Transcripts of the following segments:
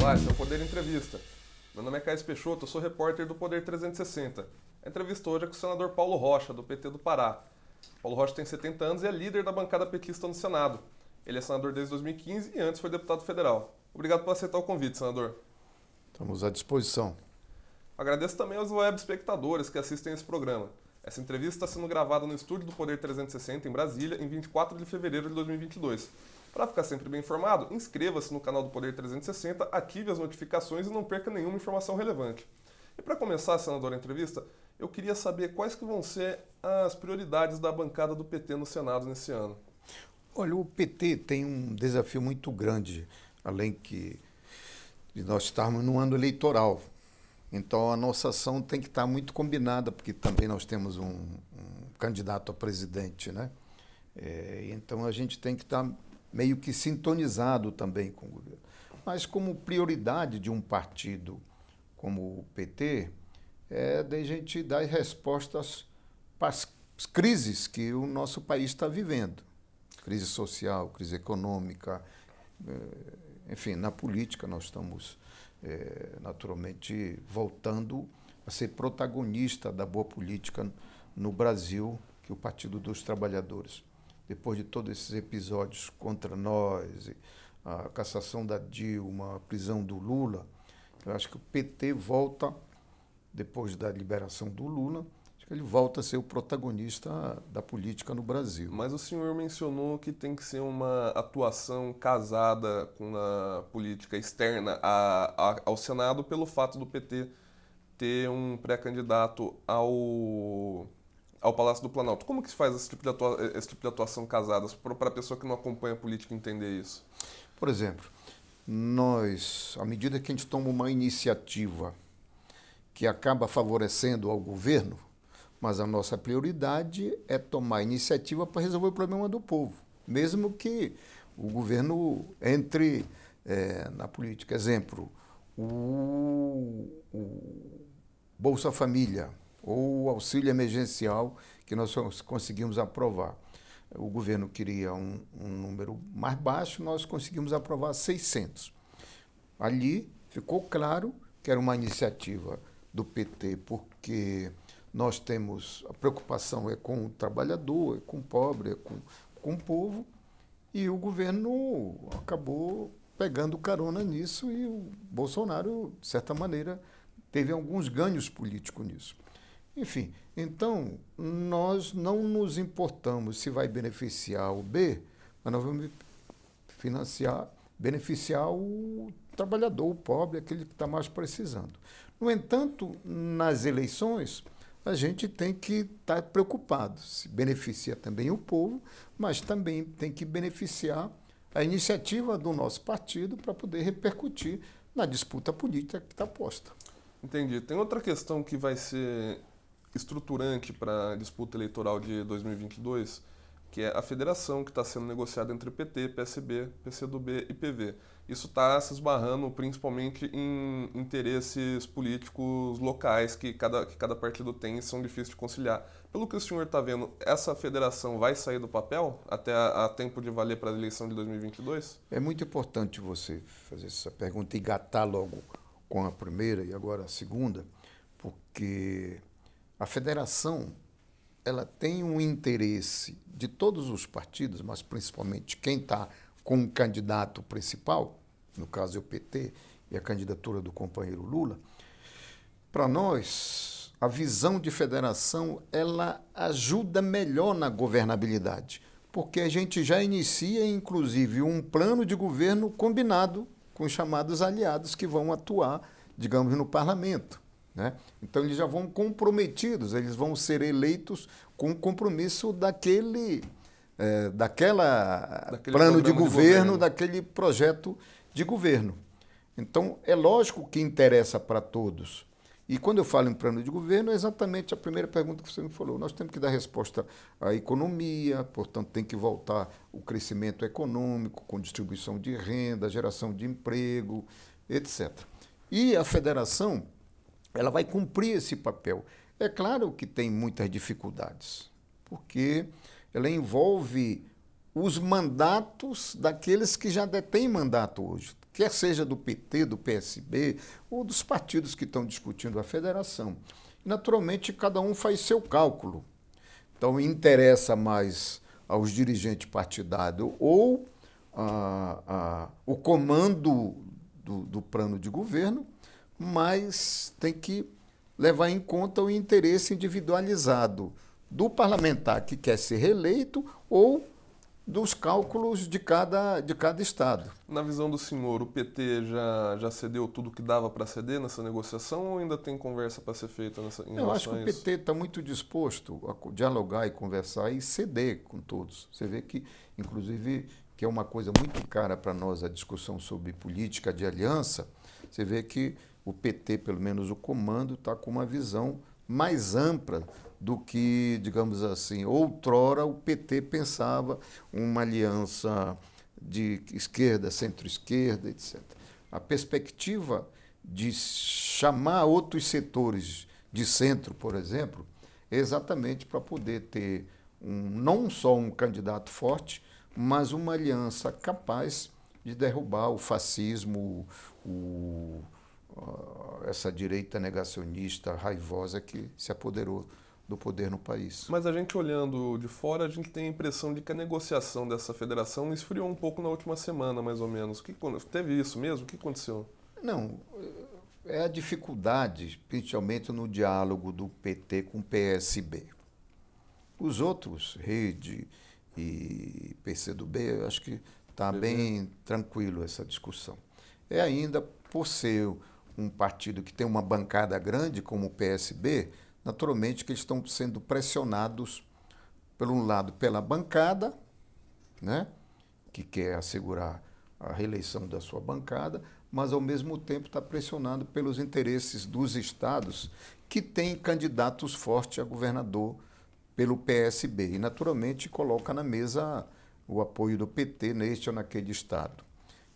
Olá, esse é o Poder Entrevista. Meu nome é Caio Peixoto, eu sou repórter do Poder 360. A entrevista hoje é com o senador Paulo Rocha, do PT do Pará. Paulo Rocha tem 70 anos e é líder da bancada petista no Senado. Ele é senador desde 2015 e antes foi deputado federal. Obrigado por aceitar o convite, senador. Estamos à disposição. Agradeço também aos web espectadores que assistem esse programa. Essa entrevista está sendo gravada no estúdio do Poder 360 em Brasília, em 24 de fevereiro de 2022. Para ficar sempre bem informado, inscreva-se no canal do Poder 360, ative as notificações e não perca nenhuma informação relevante. E para começar, senador, a entrevista, eu queria saber quais que vão ser as prioridades da bancada do PT no Senado nesse ano. Olha, o PT tem um desafio muito grande, além de nós estarmos no ano eleitoral. Então, a nossa ação tem que estar muito combinada, porque também nós temos um candidato a presidente, né? Então, a gente tem que estar meio que sintonizado também com o governo. Mas, como prioridade de um partido como o PT, é de a gente dar respostas para as crises que o nosso país está vivendo. Crise social, crise econômica, enfim, na política nós estamos naturalmente voltando a ser protagonista da boa política no Brasil, que é o Partido dos Trabalhadores. Depois de todos esses episódios contra nós, a cassação da Dilma, a prisão do Lula, eu acho que o PT volta, depois da liberação do Lula, ele volta a ser o protagonista da política no Brasil. Mas o senhor mencionou que tem que ser uma atuação casada com a política externa ao Senado pelo fato do PT ter um pré-candidato ao Palácio do Planalto. Como que se faz esse tipo de atuação casada para a pessoa que não acompanha a política entender isso? Por exemplo, nós, à medida que a gente toma uma iniciativa que acaba favorecendo ao governo, mas a nossa prioridade é tomar iniciativa para resolver o problema do povo, mesmo que o governo entre na política. Exemplo, o Bolsa Família ou o auxílio emergencial que nós conseguimos aprovar. O governo queria um número mais baixo, nós conseguimos aprovar 600. Ali ficou claro que era uma iniciativa do PT, porque nós temos, a preocupação é com o trabalhador, é com o pobre, é com o povo, e o governo acabou pegando carona nisso e o Bolsonaro, de certa maneira, teve alguns ganhos políticos nisso. Enfim, então, nós não nos importamos se vai beneficiar o B, mas nós vamos beneficiar o trabalhador, o pobre, aquele que está mais precisando. No entanto, nas eleições, a gente tem que estar preocupado. Se beneficia também o povo, mas também tem que beneficiar a iniciativa do nosso partido para poder repercutir na disputa política que está posta. Entendi. Tem outra questão que vai ser estruturante para a disputa eleitoral de 2022, que é a federação que está sendo negociada entre PT, PSB, PCdoB e PV. Isso está se esbarrando principalmente em interesses políticos locais que cada partido tem e são difíceis de conciliar. Pelo que o senhor está vendo, essa federação vai sair do papel até a tempo de valer para a eleição de 2022? É muito importante você fazer essa pergunta e engatar logo com a primeira e agora a segunda, porque a federação ela tem um interesse de todos os partidos, mas principalmente quem está com o candidato principal, no caso é o PT e a candidatura do companheiro Lula. Para nós, a visão de federação ela ajuda melhor na governabilidade, porque a gente já inicia, inclusive, um plano de governo combinado com os chamados aliados que vão atuar, digamos, no parlamento, né? Então, eles já vão comprometidos, eles vão ser eleitos com o compromisso daquele plano de governo, daquele projeto de governo. Então, é lógico que interessa para todos. E quando eu falo em plano de governo, é exatamente a primeira pergunta que você me falou. Nós temos que dar resposta à economia, portanto, tem que voltar o crescimento econômico, com distribuição de renda, geração de emprego, etc. E a federação, ela vai cumprir esse papel. É claro que tem muitas dificuldades, porque ela envolve os mandatos daqueles que já detêm mandato hoje, quer seja do PT, do PSB ou dos partidos que estão discutindo a federação. Naturalmente, cada um faz seu cálculo. Então, interessa mais aos dirigentes partidários ou o comando do plano de governo, mas tem que levar em conta o interesse individualizado do parlamentar que quer ser reeleito ou dos cálculos de cada estado. Na visão do senhor, o PT já cedeu tudo que dava para ceder nessa negociação ou ainda tem conversa para ser feita em Eu acho relação que a o isso? PT está muito disposto a dialogar e conversar e ceder com todos. Você vê que, inclusive, que é uma coisa muito cara para nós a discussão sobre política de aliança, você vê que o PT, pelo menos o comando, está com uma visão mais ampla do que, digamos assim, outrora o PT pensava uma aliança de esquerda, centro-esquerda, etc. A perspectiva de chamar outros setores de centro, por exemplo, é exatamente para poder ter não só um candidato forte, mas uma aliança capaz de derrubar o fascismo, essa direita negacionista raivosa que se apoderou do poder no país. Mas a gente olhando de fora, a gente tem a impressão de que a negociação dessa federação esfriou um pouco na última semana, mais ou menos. Teve isso mesmo? O que aconteceu? Não, é a dificuldade, principalmente no diálogo do PT com o PSB. Os outros, Rede e PCdoB, eu acho que está bem tranquilo essa discussão. É ainda por ser um partido que tem uma bancada grande, como o PSB, naturalmente que eles estão sendo pressionados, por um lado, pela bancada, né, que quer assegurar a reeleição da sua bancada, mas, ao mesmo tempo, está pressionado pelos interesses dos estados que têm candidatos fortes a governador pelo PSB. E, naturalmente, coloca na mesa o apoio do PT neste ou naquele estado.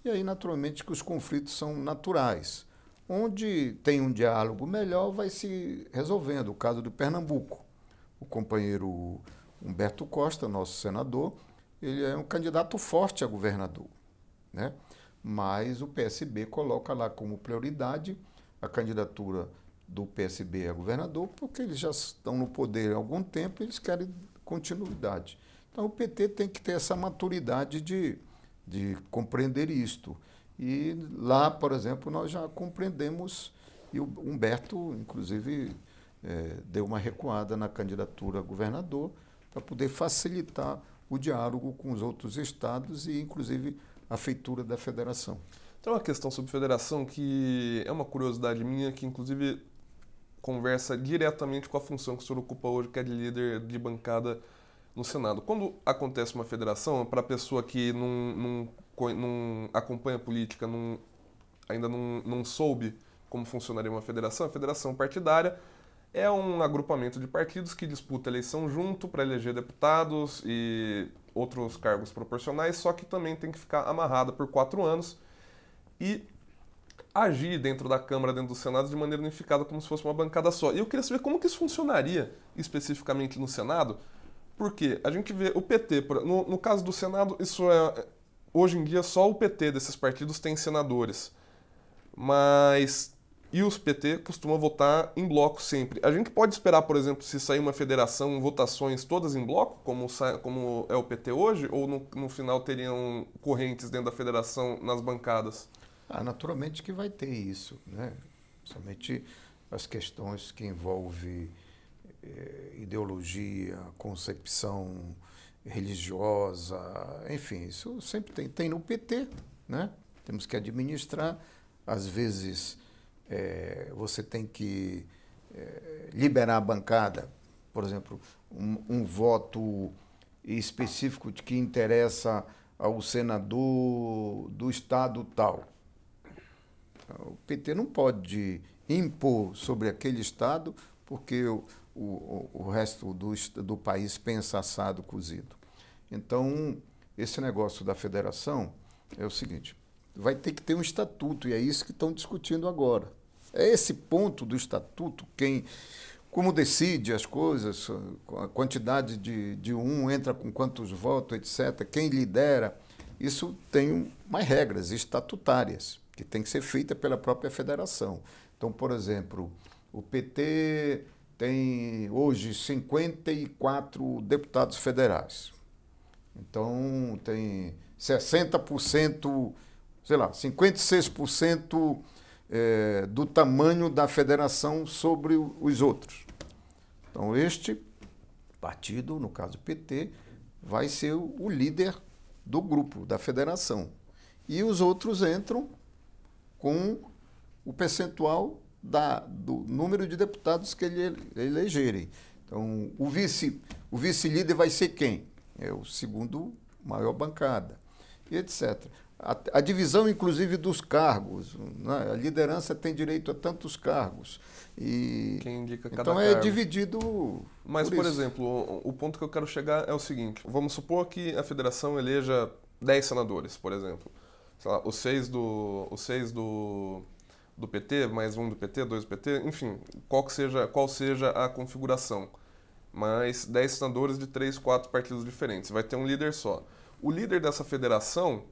E aí, naturalmente, que os conflitos são naturais. Onde tem um diálogo melhor, vai se resolvendo. O caso do Pernambuco. O companheiro Humberto Costa, nosso senador, ele é um candidato forte a governador, né? Mas o PSB coloca lá como prioridade a candidatura do PSB a governador, porque eles já estão no poder há algum tempo e eles querem continuidade. Então o PT tem que ter essa maturidade de compreender isto. E lá, por exemplo, nós já compreendemos, e o Humberto, inclusive, deu uma recuada na candidatura a governador para poder facilitar o diálogo com os outros estados e, inclusive, a feitura da federação. Tem uma questão sobre federação que é uma curiosidade minha, que inclusive conversa diretamente com a função que o senhor ocupa hoje, que é de líder de bancada no Senado. Quando acontece uma federação, para a pessoa que não acompanha a política, ainda não soube como funcionaria uma federação, a federação partidária é um agrupamento de partidos que disputa eleição junto para eleger deputados e outros cargos proporcionais, só que também tem que ficar amarrada por 4 anos e agir dentro da Câmara, dentro do Senado, de maneira unificada, como se fosse uma bancada só. E eu queria saber como que isso funcionaria especificamente no Senado, porque a gente vê o PT, no caso do Senado, hoje em dia só o PT desses partidos tem senadores, mas e os PT costumam votar em bloco sempre. A gente pode esperar, por exemplo, se sair uma federação, votações todas em bloco, como é o PT hoje, ou no final teriam correntes dentro da federação nas bancadas? Naturalmente que vai ter isso, né? Somente as questões que envolvem ideologia, concepção religiosa, enfim, isso sempre tem no PT, né? Temos que administrar, às vezes você tem que liberar a bancada, por exemplo, um voto específico de que interessa ao senador do estado tal. O PT não pode impor sobre aquele estado porque o resto do país pensa assado, cozido. Então, esse negócio da federação é o seguinte, vai ter que ter um estatuto, e é isso que estão discutindo agora. É esse ponto do estatuto, como decide as coisas, a quantidade de entra com quantos votos, etc., quem lidera. isso tem umas regras estatutárias que tem que ser feita pela própria federação. Então, por exemplo, o PT tem hoje 54 deputados federais. Então, tem 60%, sei lá, 56% do tamanho da federação sobre os outros. Então, este partido, no caso o PT, vai ser o líder do grupo, da federação. E os outros entram com o percentual do número de deputados que ele elegerem. Então, o vice-líder vai ser quem? É o segundo maior bancada, e etc. A divisão, inclusive, dos cargos. Né? A liderança tem direito a tantos cargos. E quem indica cada então cargo. É dividido. Mas, por exemplo, o ponto que eu quero chegar é o seguinte. Vamos supor que a federação eleja 10 senadores, por exemplo. Sei lá, os seis do PT, mais um do PT, dois do PT, enfim, qual seja a configuração. Mais 10 senadores de 3, 4 partidos diferentes. Vai ter um líder só. O líder dessa federação,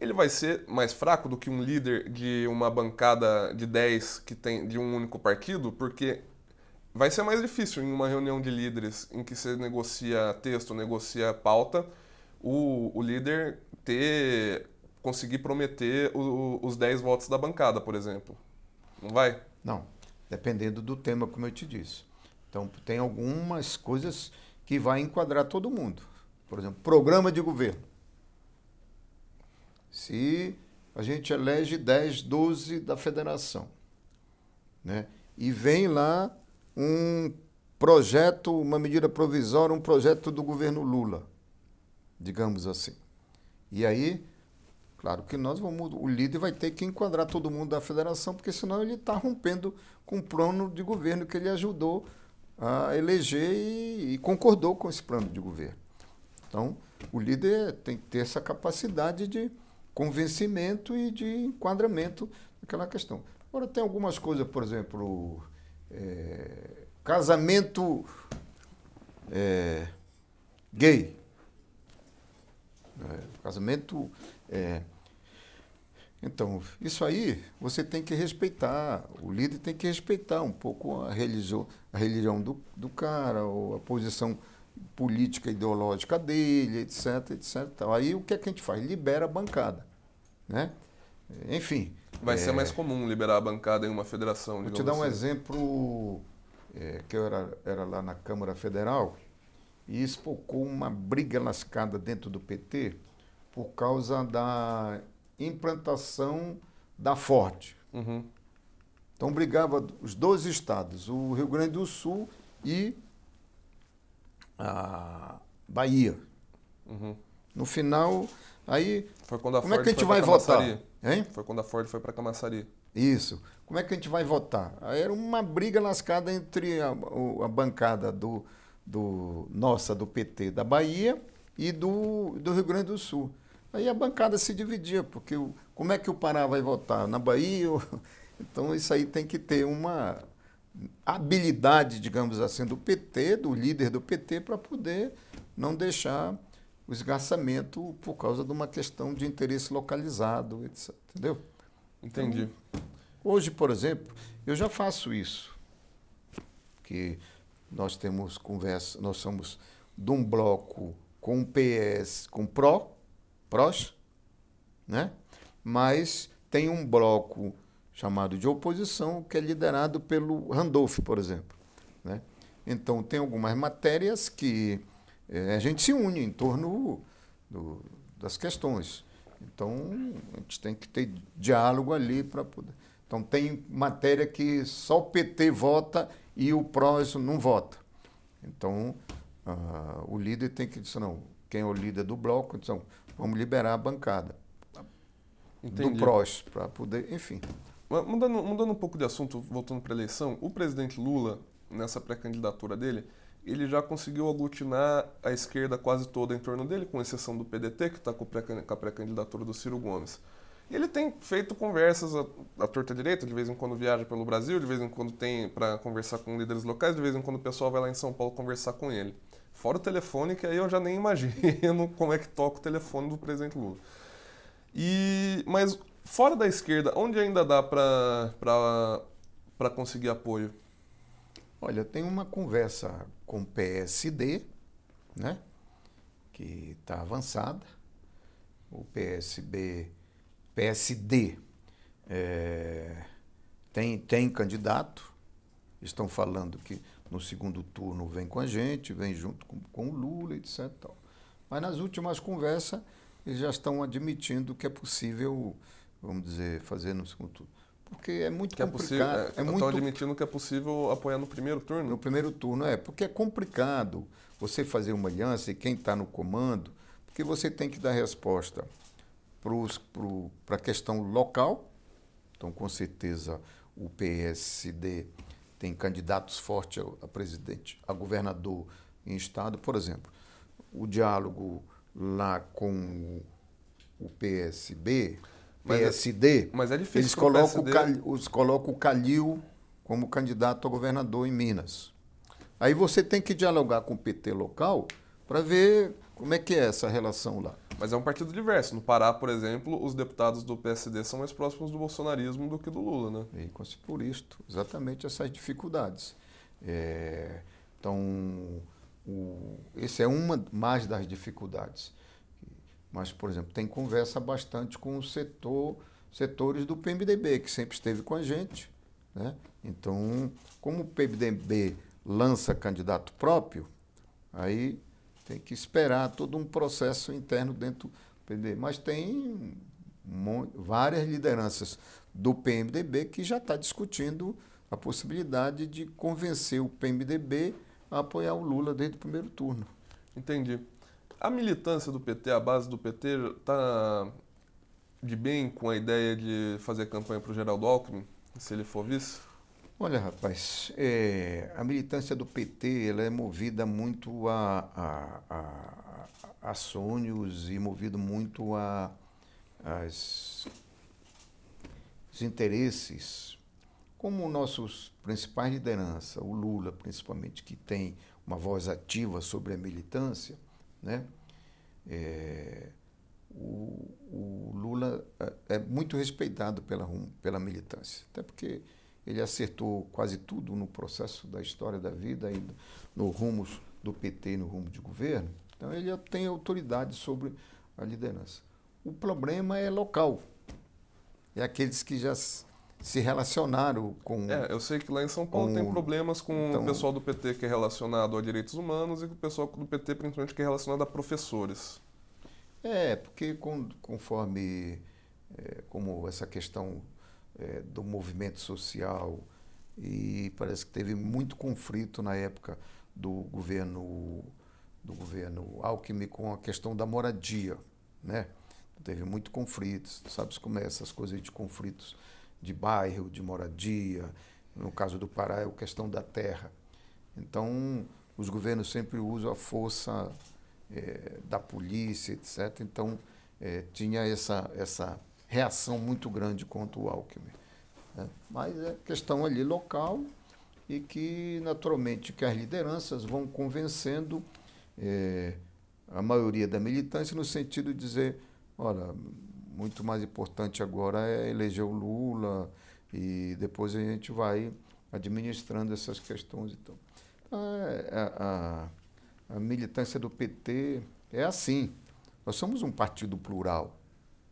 ele vai ser mais fraco do que um líder de uma bancada de 10 que tem de um único partido, porque vai ser mais difícil em uma reunião de líderes em que você negocia texto, negocia pauta, o líder conseguir prometer os 10 votos da bancada, por exemplo. Não vai? Não, dependendo do tema, como eu te disse. Então, tem algumas coisas que vai enquadrar todo mundo. Por exemplo, programa de governo. Se a gente elege 10, 12 da federação, né? E vem lá um projeto, uma medida provisória, um projeto do governo Lula, digamos assim. E aí, claro que o líder vai ter que enquadrar todo mundo da federação, porque senão ele está rompendo com o plano de governo que ele ajudou a eleger e concordou com esse plano de governo. Então, o líder tem que ter essa capacidade de convencimento e de enquadramento naquela questão. Agora, tem algumas coisas, por exemplo, casamento gay. Casamento... Então, isso aí você tem que respeitar, o líder tem que respeitar um pouco a religião do cara, ou a posição política ideológica dele, etc, etc. Então, aí o que é que a gente faz? Libera a bancada, né? Enfim. Vai ser mais comum liberar a bancada em uma federação, digamos assim. Vou te dar um exemplo, que eu era lá na Câmara Federal e espocou uma briga lascada dentro do PT por causa da implantação da Ford. Uhum. Então brigava os 12 estados, o Rio Grande do Sul e a Bahia. Uhum. No final, aí foi quando a como é Ford que a gente foi vai votar? Hein? Foi quando a Ford foi para Camaçari. Isso. Como é que a gente vai votar? Aí era uma briga lascada entre a bancada nossa, do PT da Bahia e do Rio Grande do Sul. Aí a bancada se dividia, porque como é que o Pará vai votar? Na Bahia? Então isso aí tem que ter uma habilidade, digamos assim, do PT, do líder do PT, para poder não deixar o esgarçamento por causa de uma questão de interesse localizado, etc. Entendeu? Entendi. Então, hoje, por exemplo, eu já faço isso, que nós temos conversa, nós somos de um bloco com o PS, com PROS, né? Mas tem um bloco chamado de oposição que é liderado pelo Randolph, por exemplo, né? Então, tem algumas matérias que a gente se une em torno das questões. Então, a gente tem que ter diálogo ali para poder... Então, tem matéria que só o PT vota e o PROS não vota. Então, o líder tem que dizer, não, quem é o líder do bloco, então, vamos liberar a bancada. Entendi. Do PROS, para poder, enfim. Mudando um pouco de assunto, voltando para a eleição, o presidente Lula, nessa pré-candidatura dele, ele já conseguiu aglutinar a esquerda quase toda em torno dele, com exceção do PDT, que está com a pré-candidatura do Ciro Gomes. E ele tem feito conversas à torta-direita, de vez em quando viaja pelo Brasil, de vez em quando tem para conversar com líderes locais, de vez em quando o pessoal vai lá em São Paulo conversar com ele. Fora o telefone, que aí eu já nem imagino como é que toca o telefone do presidente Lula. Mas fora da esquerda, onde ainda dá para conseguir apoio? Olha, tem uma conversa com o PSD, né, que está avançada. O PSD tem candidato. Estão falando que no segundo turno vem com a gente, vem junto com o Lula, etc. Tal. Mas nas últimas conversas, eles já estão admitindo que é possível, vamos dizer, fazer no segundo turno. Porque é muito complicado. Estão admitindo que é possível apoiar no primeiro turno? No primeiro turno, porque é complicado você fazer uma aliança e quem está no comando, porque você tem que dar resposta para a questão local. Então, com certeza, o PSD tem candidatos fortes a presidente, a governador em estado. Por exemplo, o diálogo lá com o PSD, mas é difícil eles colocam o Calil como candidato a governador em Minas. Aí você tem que dialogar com o PT local para ver como é que é essa relação lá. Mas é um partido diverso. No Pará, por exemplo, os deputados do PSD são mais próximos do bolsonarismo do que do Lula, né? E por isso, exatamente essas dificuldades. Então, esse é uma mais das dificuldades. Mas, por exemplo, tem conversa bastante com os setores do PMDB, que sempre esteve com a gente, né? Então, como o PMDB lança candidato próprio, aí tem que esperar todo um processo interno dentro do PMDB. Mas tem várias lideranças do PMDB que já está discutindo a possibilidade de convencer o PMDB a apoiar o Lula desde o primeiro turno. Entendi. A militância do PT, a base do PT, está de bem com a ideia de fazer campanha para o Geraldo Alckmin, se ele for vice? Olha, rapaz, a militância do PT ela é movida muito a sonhos e movida muito os interesses. Como nossos principais lideranças, o Lula principalmente, que tem uma voz ativa sobre a militância, né? O Lula é muito respeitado pela militância, até porque ele acertou quase tudo no processo da história da vida, e no rumo do PT e no rumo de governo. Então, ele tem autoridade sobre a liderança. O problema é local. É aqueles que já se relacionaram com... eu sei que lá em São Paulo tem problemas com o pessoal do PT que é relacionado a direitos humanos e com o pessoal do PT, principalmente, que é relacionado a professores. Porque conforme como essa questão do movimento social, e parece que teve muito conflito na época do governo Alckmin com a questão da moradia, né? Teve muito conflito, sabe como é essas coisas de conflitos de bairro, de moradia. No caso do Pará é a questão da terra. Então, os governos sempre usam a força da polícia, etc. Então, tinha essa reação muito grande contra o Alckmin. Né? Mas é questão ali local e que, naturalmente, que as lideranças vão convencendo a maioria da militância no sentido de dizer, olha, muito mais importante agora é eleger o Lula e depois a gente vai administrando essas questões. Então, a militância do PT é assim. Nós somos um partido plural,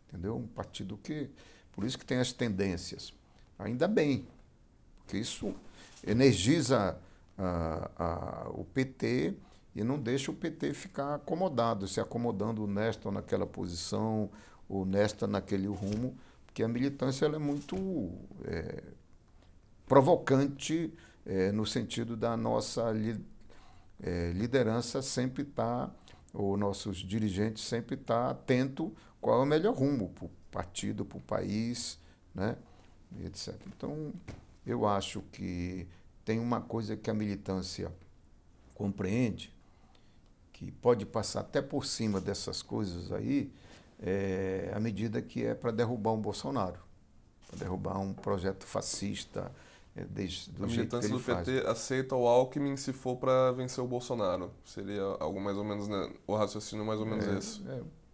entendeu? Um partido que, por isso que tem as tendências. Ainda bem, porque isso energiza o PT e não deixa o PT ficar acomodado, se acomodando nesta ou naquela posição, ou nesta naquele rumo, porque a militância ela é muito provocante no sentido da nossa liderança sempre estar, ou nossos dirigentes sempre estar atento qual é o melhor rumo para o partido, para o país, né? Etc. Então, eu acho que tem uma coisa que a militância compreende, que pode passar até por cima dessas coisas aí, à medida que é para derrubar um Bolsonaro, para derrubar um projeto fascista do A jeito que militância ele do faz. PT aceita o Alckmin se for para vencer o Bolsonaro. Seria algo mais ou menos, né? O raciocínio mais ou menos esse.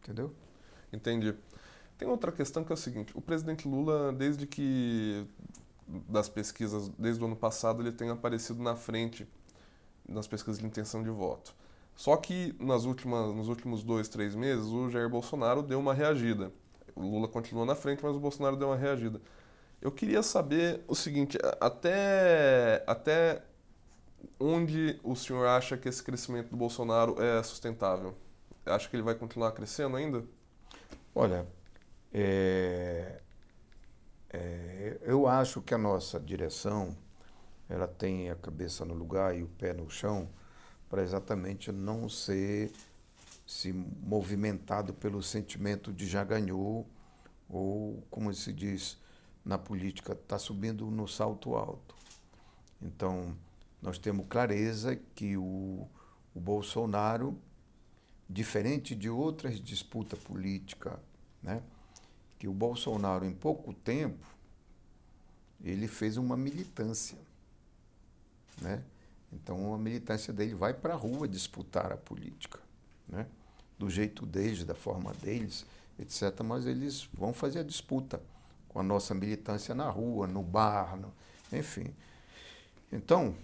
Entendeu? Entendi. Tem outra questão que é o seguinte: o presidente Lula, desde que das pesquisas, desde o ano passado, ele tem aparecido na frente nas pesquisas de intenção de voto. Só que nos últimos 2, 3 meses, o Jair Bolsonaro deu uma reagida. O Lula continua na frente, mas o Bolsonaro deu uma reagida. Eu queria saber o seguinte: até onde o senhor acha que esse crescimento do Bolsonaro é sustentável? Acha que ele vai continuar crescendo ainda? Olha, eu acho que a nossa direção ela tem a cabeça no lugar e o pé no chão para exatamente não ser se movimentado pelo sentimento de já ganhou ou, como se diz na política, está subindo no salto alto. Então, nós temos clareza que o Bolsonaro, diferente de outras disputas políticas, né, que o Bolsonaro, em pouco tempo, ele fez uma militância, né? Então, a militância dele vai para a rua disputar a política, né? Do jeito deles, da forma deles, etc. Mas eles vão fazer a disputa com a nossa militância na rua, no bar, enfim. Então,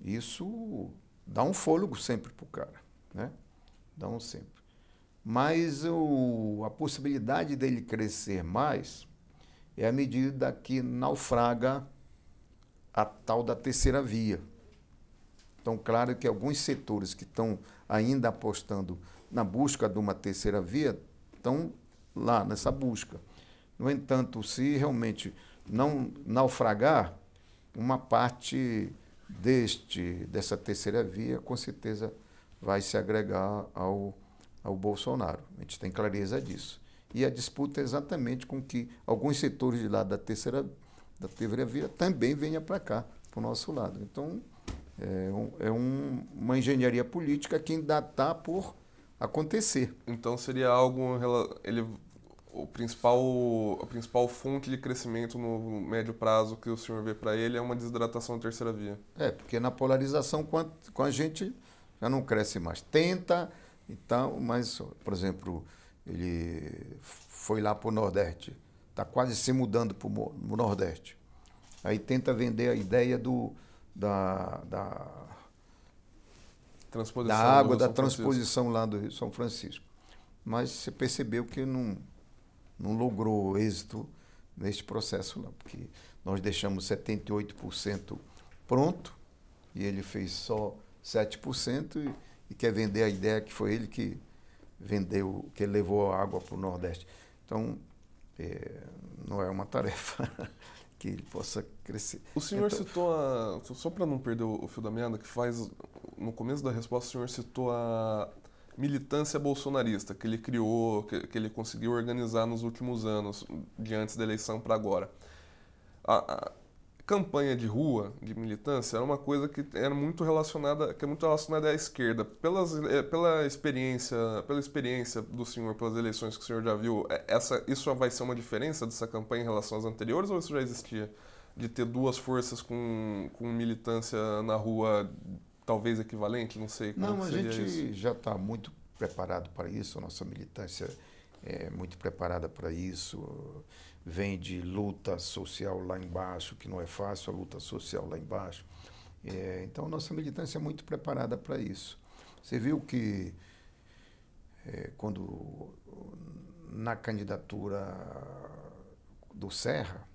isso dá um fôlego sempre para o cara, né? Dá um sempre. Mas a possibilidade dele crescer mais é à medida que naufraga a tal da terceira via. Então, claro que alguns setores que estão ainda apostando na busca de uma terceira via estão lá nessa busca. No entanto, se realmente não naufragar, uma parte dessa terceira via, com certeza, vai se agregar ao Bolsonaro. A gente tem clareza disso. E a disputa é exatamente com que alguns setores de lá da terceira via também venham para cá, para o nosso lado. Então, uma engenharia política que ainda está por acontecer. Então seria algo a principal fonte de crescimento no médio prazo que o senhor vê para ele é uma desidratação da terceira via. Porque na polarização com a gente já não cresce mais. Tenta e tal, mas, por exemplo, ele foi lá para o Nordeste, está quase se mudando para o Nordeste. Aí tenta vender a ideia da água, da transposição lá do Rio São Francisco. Mas você percebeu que não logrou êxito neste processo lá, porque nós deixamos 78% pronto e ele fez só 7% e quer vender a ideia que foi ele que vendeu, que levou a água para o Nordeste. Então, não é uma tarefa que ele possa crescer. O senhor citou, só para não perder o fio da meada, no começo da resposta o senhor citou a militância bolsonarista que ele criou, que ele conseguiu organizar nos últimos anos, de antes da eleição para agora. A campanha de rua, de militância, era uma coisa que era muito relacionada, à esquerda. Pela experiência do senhor, pelas eleições que o senhor já viu, isso vai ser uma diferença dessa campanha em relação às anteriores, ou isso já existia? De ter duas forças com militância na rua, talvez equivalente, não sei como Não, a seria gente isso. já está muito preparado para isso, a nossa militância é muito preparada para isso. Vem de luta social lá embaixo, que não é fácil, a luta social lá embaixo. Então, nossa militância é muito preparada para isso. Você viu que quando na candidatura do Serra,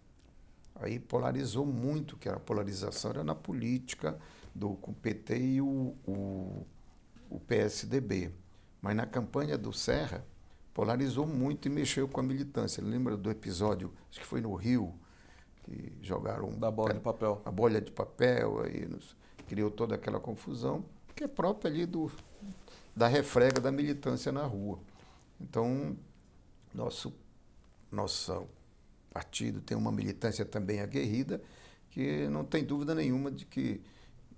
aí polarizou muito, que a polarização era na política com o PT e o PSDB. Mas na campanha do Serra, polarizou muito e mexeu com a militância. Lembra do episódio, acho que foi no Rio, que jogaram Da bola de papel. a bolha de papel, aí criou toda aquela confusão, que é própria ali da refrega da militância na rua. Então, nosso partido tem uma militância também aguerrida, que não tem dúvida nenhuma de que,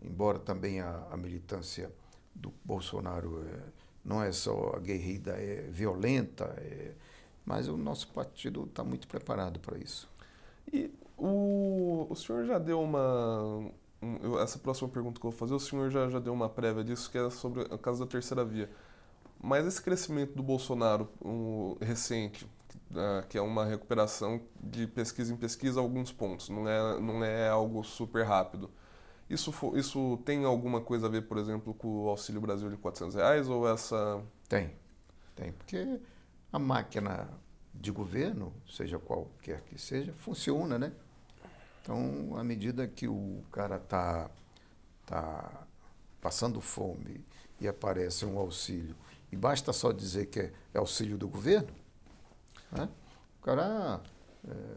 embora também a militância do Bolsonaro não é só aguerrida, é violenta, mas o nosso partido está muito preparado para isso. E O senhor já deu essa próxima pergunta que eu vou fazer, o senhor já deu uma prévia disso, que é sobre o caso da terceira via. Mas esse crescimento do Bolsonaro recente, que é uma recuperação de pesquisa em pesquisa a alguns pontos, não é algo super rápido. Isso tem alguma coisa a ver, por exemplo, com o Auxílio Brasil de R$ 400, ou essa... Tem, porque a máquina de governo, seja qualquer que seja, funciona, né? Então, à medida que o cara tá passando fome e aparece um auxílio, e basta só dizer que é auxílio do governo, né? O cara,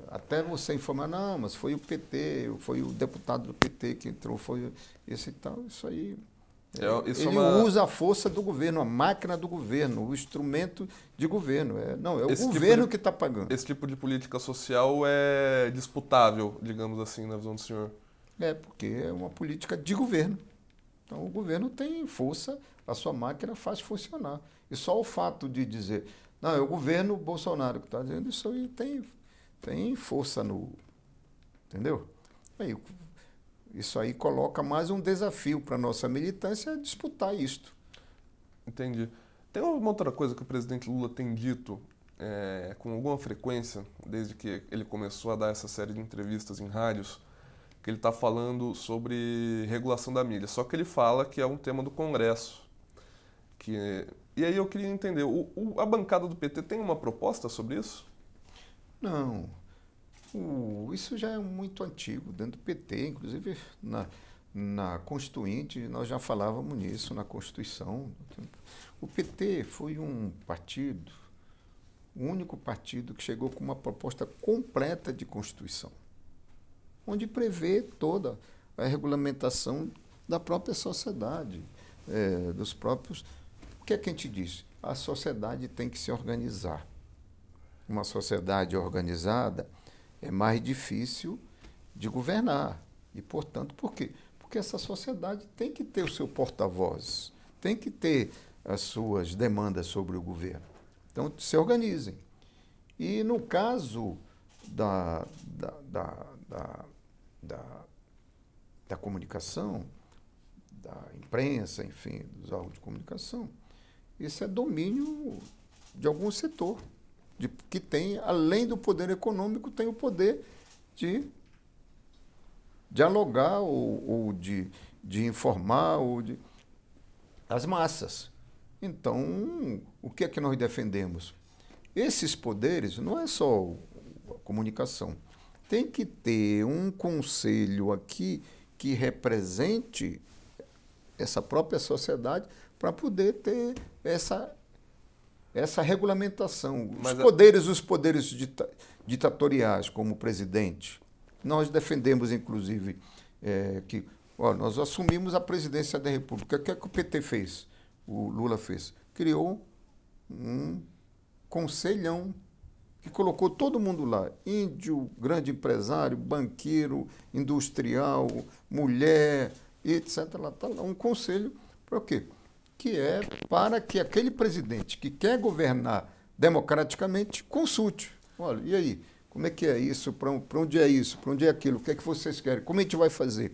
até você informar, não, mas foi o PT, foi o deputado do PT que entrou, foi esse e tal, isso aí... Ele usa a força do governo, a máquina do governo, o instrumento de governo. Não, é o governo que está pagando. Esse tipo de política social é disputável, digamos assim, na visão do senhor? Porque é uma política de governo. Então, o governo tem força, a sua máquina faz funcionar. E só o fato de dizer, não, é o governo Bolsonaro que está dizendo, isso aí tem força no... Entendeu? Isso aí coloca mais um desafio para a nossa militância disputar isto. Entendi. Tem uma outra coisa que o presidente Lula tem dito com alguma frequência, desde que ele começou a dar essa série de entrevistas em rádios, que ele está falando sobre regulação da mídia. Só que ele fala que é um tema do Congresso. E aí eu queria entender, a bancada do PT tem uma proposta sobre isso? Não. Isso já é muito antigo, dentro do PT, inclusive na Constituinte, nós já falávamos nisso, na Constituição. O PT foi um partido, o único partido que chegou com uma proposta completa de Constituição, onde prevê toda a regulamentação da própria sociedade, dos próprios... O que é que a gente diz? A sociedade tem que se organizar. Uma sociedade organizada é mais difícil de governar. E, portanto, por quê? Porque essa sociedade tem que ter o seu porta-voz, tem que ter as suas demandas sobre o governo. Então, se organizem. E, no caso da comunicação, da imprensa, enfim, dos órgãos de comunicação, isso é domínio de algum setor. Que tem, além do poder econômico, tem o poder de dialogar ou de informar as massas. Então, o que é que nós defendemos? Esses poderes não é só a comunicação. Tem que ter um conselho aqui que represente essa própria sociedade para poder ter essa regulamentação. Os poderes ditatoriais, como o presidente, nós defendemos, inclusive, que nós assumimos a presidência da República. O que é que o PT fez? O Lula fez? Criou um conselhão que colocou todo mundo lá, índio, grande empresário, banqueiro, industrial, mulher, etc. Um conselho para o quê? Que é para que aquele presidente que quer governar democraticamente consulte. Olha, e aí? Como é que é isso? Para onde é isso? Para onde é aquilo? O que é que vocês querem? Como a gente vai fazer?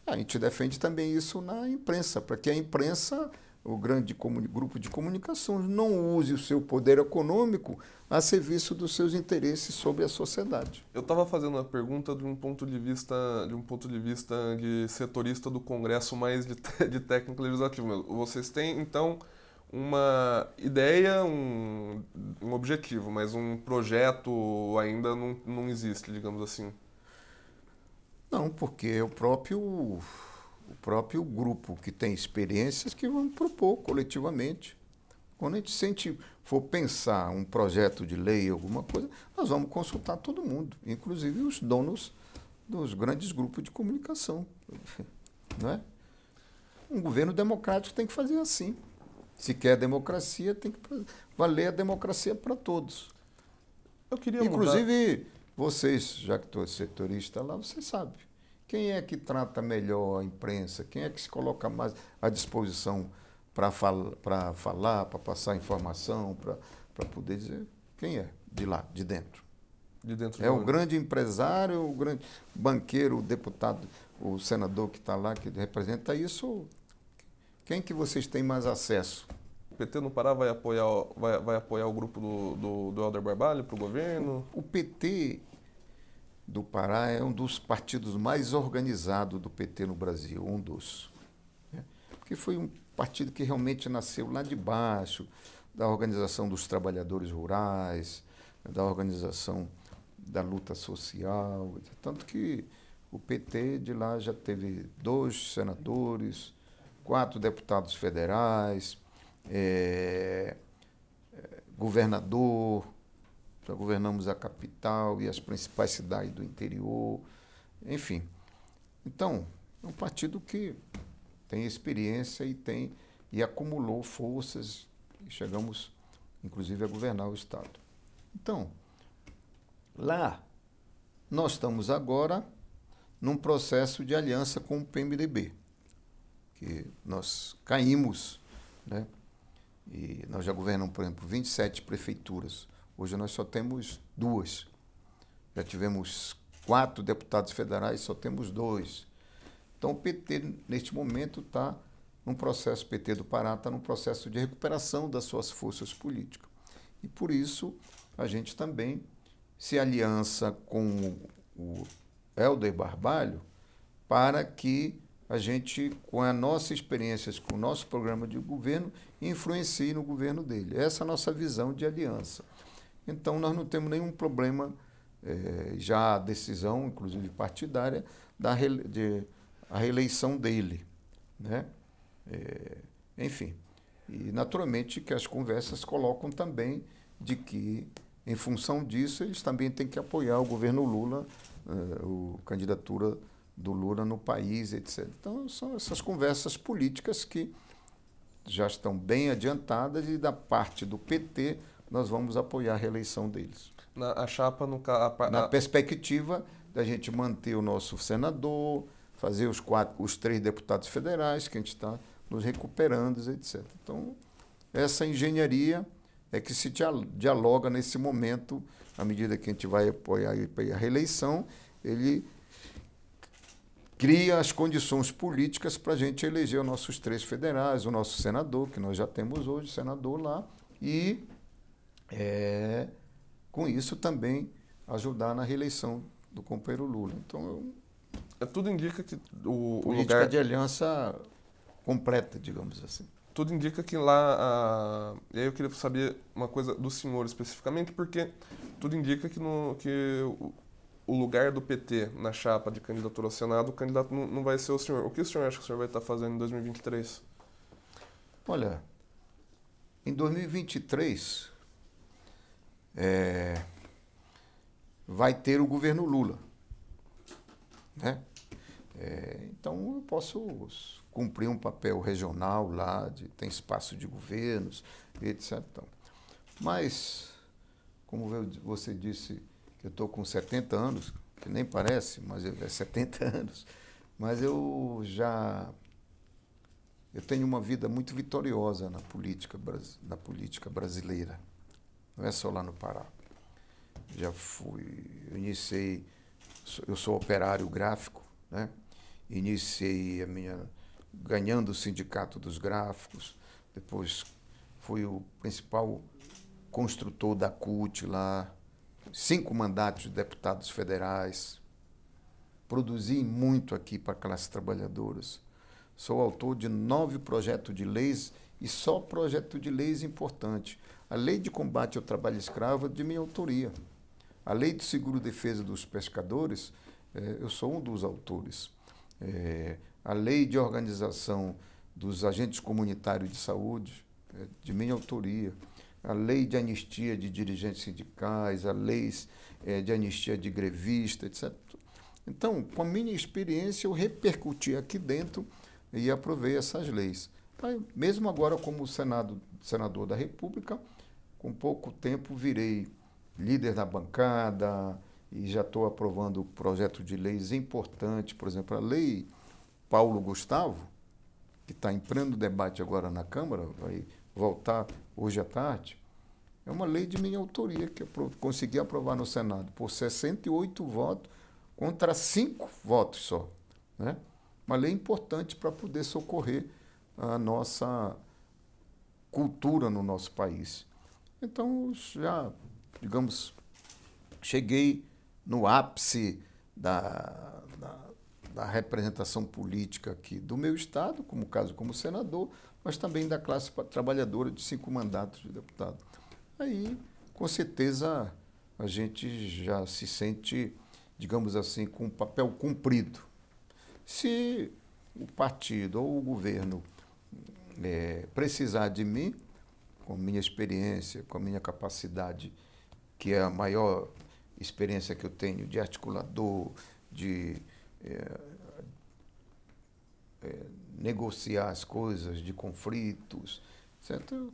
A gente defende também isso na imprensa, para que a imprensa, o grande grupo de comunicações, não use o seu poder econômico a serviço dos seus interesses sobre a sociedade. Eu estava fazendo a pergunta de um ponto de vista de setorista do Congresso, mais de técnico legislativo mesmo. Vocês têm, então, uma ideia, um objetivo, mas um projeto ainda não existe, digamos assim. Não, porque é o próprio grupo que tem experiências que vão propor coletivamente. Quando a gente for pensar um projeto de lei, alguma coisa, nós vamos consultar todo mundo, inclusive os donos dos grandes grupos de comunicação. Não é? Um governo democrático tem que fazer assim. Se quer democracia, tem que valer a democracia para todos. Eu queria inclusive, vocês, já que estou setorista lá, vocês sabem. Quem é que trata melhor a imprensa? Quem é que se coloca mais à disposição para falar, para passar informação, para poder dizer quem é de lá, de dentro? de dentro É o grande empresário, o grande banqueiro, o deputado, o senador que está lá, que representa isso. Quem que vocês têm mais acesso? O PT no Pará vai apoiar o grupo do Helder Barbalho para o governo? O PT do Pará é um dos partidos mais organizados do PT no Brasil, um dos. Né? Porque foi um partido que realmente nasceu lá de baixo, da organização dos trabalhadores rurais, da organização da luta social. Tanto que o PT de lá já teve 2 senadores, 4 deputados federais, governador, já governamos a capital e as principais cidades do interior, enfim. Então, é um partido que tem experiência e acumulou forças e chegamos, inclusive, a governar o Estado. Então, lá, nós estamos agora num processo de aliança com o PMDB, que nós caímos, né? E nós já governamos, por exemplo, 27 prefeituras. Hoje nós só temos 2. Já tivemos 4 deputados federais, só temos 2. Então o PT, neste momento, está num processo, o PT do Pará está num processo de recuperação das suas forças políticas. E por isso a gente também se aliança com o Helder Barbalho para que a gente, com a nossa experiência, com o nosso programa de governo, influencie no governo dele. Essa é a nossa visão de aliança. Então, nós não temos nenhum problema, já a decisão, inclusive partidária, a reeleição dele. Né? Enfim, e naturalmente que as conversas colocam também de que, em função disso, eles também têm que apoiar o governo Lula, a candidatura do Lula no país, etc. Então, são essas conversas políticas que já estão bem adiantadas e da parte do PT nós vamos apoiar a reeleição deles. A chapa na perspectiva da gente manter o nosso senador, fazer os 3 deputados federais, que a gente está nos recuperando, etc. Então, essa engenharia é que se dialoga nesse momento, à medida que a gente vai apoiar a reeleição, ele cria as condições políticas para a gente eleger os nossos 3 federais, o nosso senador, que nós já temos hoje, senador lá, e com isso também ajudar na reeleição do companheiro Lula. Então, tudo indica que o política lugar de aliança completa, digamos assim. Tudo indica que lá... E aí eu queria saber uma coisa do senhor especificamente, porque tudo indica que o lugar do PT na chapa de candidatura ao Senado, o candidato não vai ser o senhor. O que o senhor acha que o senhor vai estar fazendo em 2023? Olha, em 2023 vai ter o governo Lula, né? Então eu posso cumprir um papel regional lá, tem espaço de governos, etc. Mas, como você disse, que eu estou com 70 anos, que nem parece, mas é 70 anos, mas eu tenho uma vida muito vitoriosa na política brasileira, não é só lá no Pará. Eu sou operário gráfico, né? Iniciei ganhando o Sindicato dos Gráficos, depois fui o principal construtor da CUT lá, 5 mandatos de deputados federais, produzi muito aqui para classes trabalhadoras. Sou autor de 9 projetos de leis e só projeto de leis importante. A Lei de Combate ao Trabalho Escravo é de minha autoria. A Lei de Seguro-Defesa dos Pescadores, eu sou um dos autores. A Lei de Organização dos Agentes Comunitários de Saúde, de minha autoria. A Lei de Anistia de Dirigentes Sindicais, a Lei de Anistia de Grevistas, etc. Então, com a minha experiência, eu repercuti aqui dentro e aprovei essas leis. Mesmo agora, como senador da República, com pouco tempo virei líder da bancada e já estou aprovando projeto de leis importantes, por exemplo, a Lei Paulo Gustavo, que está em pleno debate agora na Câmara, vai voltar hoje à tarde. É uma lei de minha autoria que eu consegui aprovar no Senado por 68 votos contra 5 votos só, né? Uma lei importante para poder socorrer a nossa cultura no nosso país. Então, já, digamos, cheguei no ápice da representação política aqui do meu estado, como caso como senador, mas também da classe trabalhadora de 5 mandatos de deputado. Aí, com certeza, a gente já se sente, digamos assim, com um papel cumprido. Se o partido ou o governo precisar de mim, com a minha experiência, com a minha capacidade, que é a maior experiência que eu tenho de articulador, de negociar as coisas, de conflitos, certo?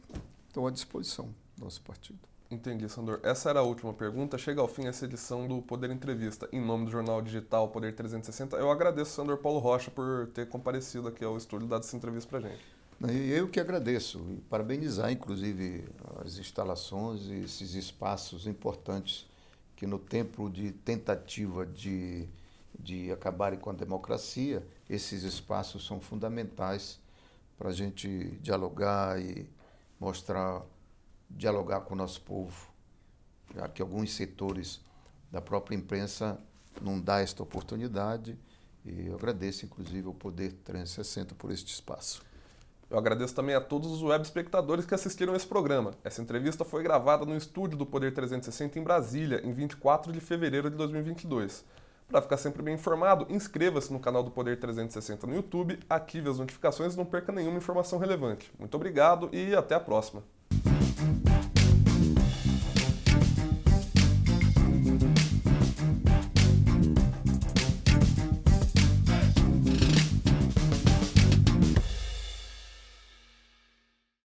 Estou à disposição do nosso partido. Entendi, Sandor. Essa era a última pergunta. Chega ao fim essa edição do Poder Entrevista. Em nome do jornal digital Poder 360, eu agradeço o Sandor Paulo Rocha por ter comparecido aqui ao estúdio e dado essa entrevista para a gente. Eu que agradeço e parabenizar, inclusive, as instalações e esses espaços importantes que, no tempo de tentativa de acabarem com a democracia, esses espaços são fundamentais para a gente dialogar e dialogar com o nosso povo, já que alguns setores da própria imprensa não dão esta oportunidade, e eu agradeço, inclusive, ao Poder 360 por este espaço. Eu agradeço também a todos os web espectadores que assistiram esse programa. Essa entrevista foi gravada no estúdio do Poder 360 em Brasília, em 24 de fevereiro de 2022. Para ficar sempre bem informado, inscreva-se no canal do Poder 360 no YouTube, ative as notificações e não perca nenhuma informação relevante. Muito obrigado e até a próxima.